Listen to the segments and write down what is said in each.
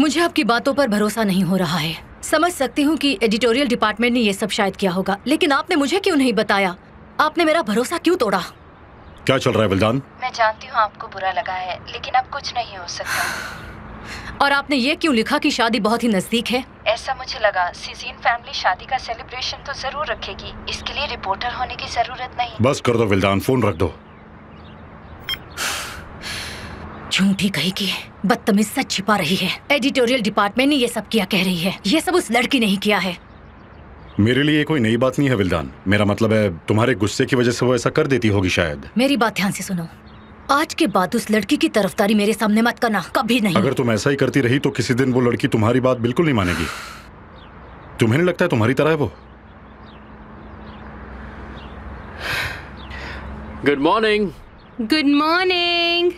मुझे आपकी बातों पर भरोसा नहीं हो रहा है। समझ सकती हूँ कि एडिटोरियल डिपार्टमेंट ने ये सब शायद किया होगा, लेकिन आपने मुझे क्यों नहीं बताया? आपने मेरा भरोसा क्यों तोड़ा? क्या चल रहा है विल्दान? मैं जानती हूँ आपको बुरा लगा है, लेकिन अब कुछ नहीं हो सकता। और आपने ये क्यों लिखा कि शादी बहुत ही नजदीक है? ऐसा मुझे लगा। सीजीन फैमिली शादी का सेलिब्रेशन तो जरूर रखेगी, इसके लिए रिपोर्टर होने की जरूरत नहीं। बस कर दो विल्दान, फोन रख दो। झूठी कही कि बदतमीज सच छिपा रही है। एडिटोरियल डिपार्टमेंट ने ये सब किया कह रही है। ये सब उस लड़की ने ही किया है। मेरे लिए कोई नई बात नहीं है विल्दान। मेरा मतलब है तुम्हारे गुस्से की वजह से वो ऐसा कर देती होगी शायद। मेरी बात ध्यान से सुनो। आज के बाद उस लड़की की तरफदारी मेरे सामने मत करना, कभी नहीं। अगर तुम ऐसा ही करती रही तो किसी दिन वो लड़की तुम्हारी बात बिल्कुल नहीं मानेगी। तुम्हें नहीं लगता है तुम्हारी तरह है वो? Good morning. Good morning.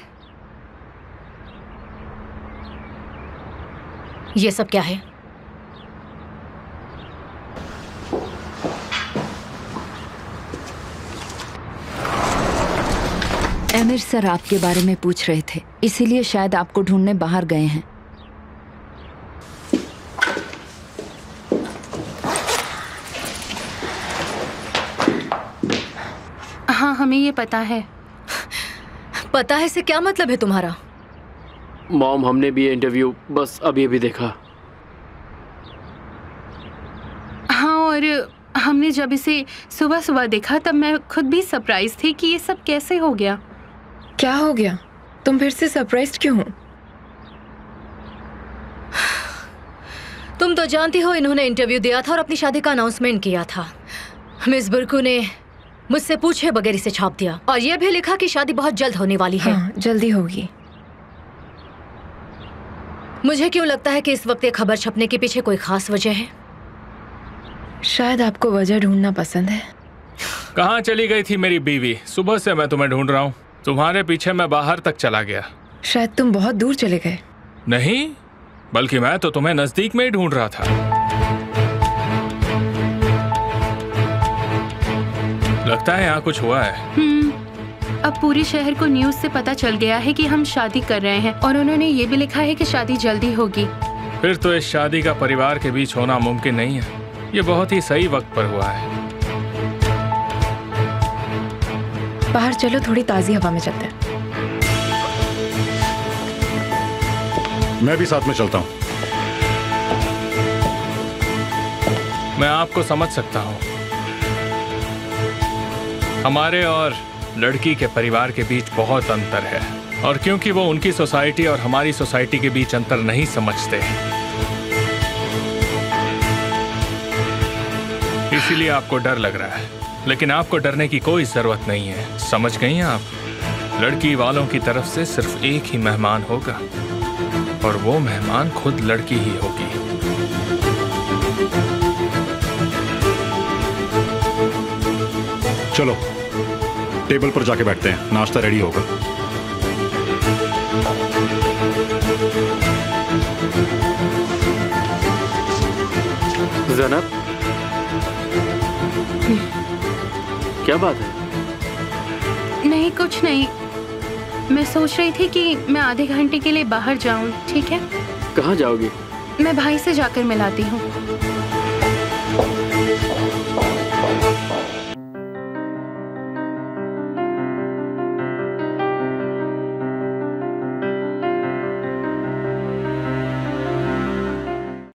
ये सब क्या है? आमिर सर आपके बारे में पूछ रहे थे, इसीलिए शायद आपको ढूंढने बाहर गए हैं। हाँ, हमें ये पता है। पता है से क्या मतलब है तुम्हारा? मॉम, हमने भी ये इंटरव्यू बस अभी अभी देखा। हाँ, और हमने जब इसे सुबह सुबह देखा तब मैं खुद भी सरप्राइज थी कि ये सब कैसे हो गया। क्या हो गया? तुम फिर से सरप्राइज्ड क्यों हो? तुम तो जानती हो इन्होंने इंटरव्यू दिया था और अपनी शादी का अनाउंसमेंट किया था। मिस बुर्कू ने मुझसे पूछे बगैर इसे छाप दिया और ये भी लिखा कि शादी बहुत जल्द होने वाली है। हाँ, जल्दी होगी। मुझे क्यों लगता है कि इस वक्त ये खबर छपने के पीछे कोई खास वजह है? शायद आपको वजह ढूंढना पसंद है। कहाँ चली गई थी मेरी बीवी? सुबह से मैं तुम्हें ढूंढ रहा हूँ। तुम्हारे पीछे मैं बाहर तक चला गया। शायद तुम बहुत दूर चले गए। नहीं, बल्कि मैं तो तुम्हें नजदीक में ही ढूंढ रहा था। लगता है यहाँ कुछ हुआ है। अब पूरे शहर को न्यूज़ से पता चल गया है कि हम शादी कर रहे हैं और उन्होंने ये भी लिखा है कि शादी जल्दी होगी। फिर तो इस शादी का परिवार के बीच होना मुमकिन नहीं है। ये बहुत ही सही वक्त पर हुआ है। बाहर चलो, थोड़ी ताज़ी हवा में चलते हैं। मैं भी साथ में चलता हूँ। मैं आपको समझ सकता हूँ। हमारे और लड़की के परिवार के बीच बहुत अंतर है, और क्योंकि वो उनकी सोसाइटी और हमारी सोसाइटी के बीच अंतर नहीं समझते, इसीलिए आपको डर लग रहा है। लेकिन आपको डरने की कोई जरूरत नहीं है। समझ गई हैं आप? लड़की वालों की तरफ से सिर्फ एक ही मेहमान होगा और वो मेहमान खुद लड़की ही होगी। चलो टेबल पर जाके बैठते हैं, नाश्ता रेडी होगा। ज़ैनब, क्या बात है? नहीं, कुछ नहीं। मैं सोच रही थी कि मैं आधे घंटे के लिए बाहर जाऊं। ठीक है? कहाँ जाओगी? मैं भाई से जाकर मिलाती हूँ।